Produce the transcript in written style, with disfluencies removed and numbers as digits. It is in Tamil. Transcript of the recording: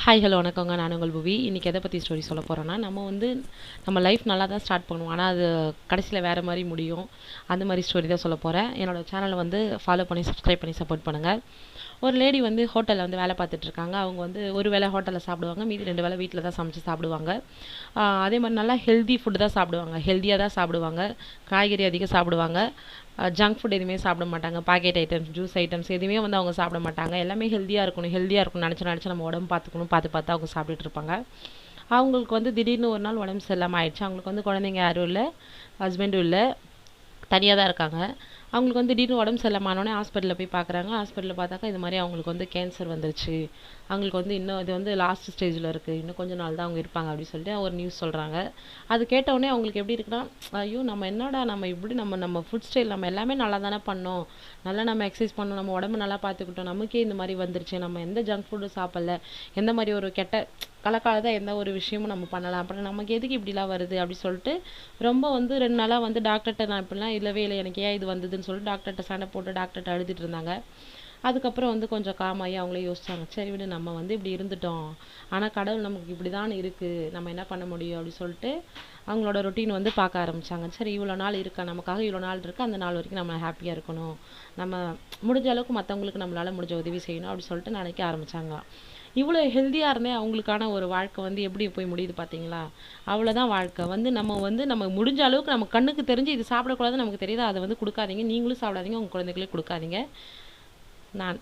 ஹாய் ஹலோ வணக்கங்க. நான் உங்கள் புவி. இன்றைக்கி எதை பற்றி ஸ்டோரி சொல்ல போகிறோன்னா, நம்ம லைஃப் நல்லா தான் ஸ்டார்ட் பண்ணுவோம். ஆனால் அது கடைசியில் வேறு மாதிரி முடியும். அந்த மாதிரி ஸ்டோரி தான் சொல்ல போகிறேன். என்னோடய சேனலை ஃபாலோ பண்ணி சப்ஸ்கிரைப் பண்ணி சப்போர்ட் பண்ணுங்கள். ஒரு லேடி ஹோட்டலில் வேலை பார்த்துட்ருக்காங்க. அவங்க ஒரு வேளை ஹோட்டலில் சாப்பிடுவாங்க, மீதி 2 வேளை வீட்டில் தான் சமைச்சு சாப்பிடுவாங்க. அதே மாதிரி நல்லா ஹெல்தி ஃபுட்டு தான் சாப்பிடுவாங்க, ஹெல்த்தியாக தான் சாப்பிடுவாங்க, காய்கறி அதிகம் சாப்பிடுவாங்க. ஜங்க் ஃபுட் எதுவுமே சாப்பிட மாட்டாங்க. பாக்கெட் ஐட்டம்ஸ், ஜூஸ் ஐட்டம்ஸ் எதுவுமே அவங்க சாப்பிட மாட்டாங்க. எல்லாமே ஹெல்த்தியாக இருக்கணும்னு நினச்சி நம்ம உடம்பு பார்த்து அவங்க சாப்பிட்டுட்டு இருப்பாங்க. அவங்களுக்கு திடீர்னு ஒரு நாள் உடம்பு சரியில்லாமல் ஆயிடுச்சு. அவங்களுக்கு குழந்தைங்க யாரும் இல்லை, ஹஸ்பண்டும் இல்லை, தனியாக தான் இருக்காங்க. அவங்களுக்கு திடீர்னு உடம்பு சரியில்லாமனோடனே ஹாஸ்பிட்டலில் போய் பார்க்குறாங்க. ஹாஸ்பிட்டலில் பார்த்தாக்கா இது மாதிரி அவங்களுக்கு கேன்சர் வந்துருச்சு. அவங்களுக்கு இன்னும் இது லாஸ்ட் ஸ்டேஜில் இருக்குது, இன்னும் கொஞ்சம் நாள் தான் அவங்க இருப்பாங்க அப்படின்னு சொல்லிட்டு ஒரு நியூஸ் சொல்கிறாங்க. அது கேட்டவுடனே அவங்களுக்கு எப்படி இருக்குன்னா, ஐயோ நம்ம என்னடா நம்ம இப்படி நம்ம ஃபுட் ஸ்டைல் நம்ம எல்லாமே நல்லா தானே பண்ணோம், நல்லா நம்ம எக்ஸசைஸ் பண்ணோம், நம்ம உடம்பு நல்லா பார்த்துக்கிட்டோம், நமக்கே இந்த மாதிரி வந்துருச்சு, நம்ம எந்த ஜங்க் ஃபுட்டும் சாப்பிடல, எந்த மாதிரி ஒரு கெட்ட கலக்காலதான் எந்த ஒரு விஷயமும் நம்ம பண்ணலாம், அப்புறம் நமக்கு எதுக்கு இப்படிலாம் வருது அப்படி சொல்லிட்டு ரொம்ப 2 நாளாக டாக்டர்கிட்ட நான் இப்படிலாம் இல்லவே இல்லை, எனக்கு ஏன் இது வந்ததுன்னு சொல்லிட்டு டாக்டர்கிட்ட சண்டை போட்டு டாக்டர்கிட்ட அழுதுட்டு இருந்தாங்க. அதுக்கப்புறம் கொஞ்சம் காமாகி அவங்களே யோசிச்சாங்க, சரி விடு நம்ம இப்படி இருந்துட்டோம், ஆனால் கடவுள் நமக்கு இப்படி தான் இருக்குது, நம்ம என்ன பண்ண முடியும் அப்படி சொல்லிட்டு அவங்களோட ரொட்டீன் பார்க்க ஆரம்பித்தாங்க. சரி இவ்வளோ நாள் இருக்கா, நமக்காக இவ்வளோ நாள் இருக்குது, அந்த நாள் வரைக்கும் நம்ம ஹாப்பியாக இருக்கணும், நம்ம முடிஞ்ச அளவுக்கு மற்றவங்களுக்கு நம்மளால் முடிஞ்ச உதவி செய்யணும் அப்படி சொல்லிட்டு நினைக்க ஆரம்பித்தாங்க. இவ்வளோ ஹெல்த்தியாக இருந்தே அவங்களுக்கான ஒரு வாழ்க்கை எப்படி போய் முடியுது பார்த்தீங்களா? அவ்வளோதான் வாழ்க்கை. நம்ம முடிஞ்ச அளவுக்கு நம்ம கண்ணுக்கு தெரிஞ்சு இது சாப்பிடக்கூடாதுன்னு நமக்கு தெரியுது, அதை கொடுக்காதீங்க. நீங்களும் சாப்பிடாதீங்க, உங்கள் குழந்தைகளே கொடுக்காதீங்க. நான்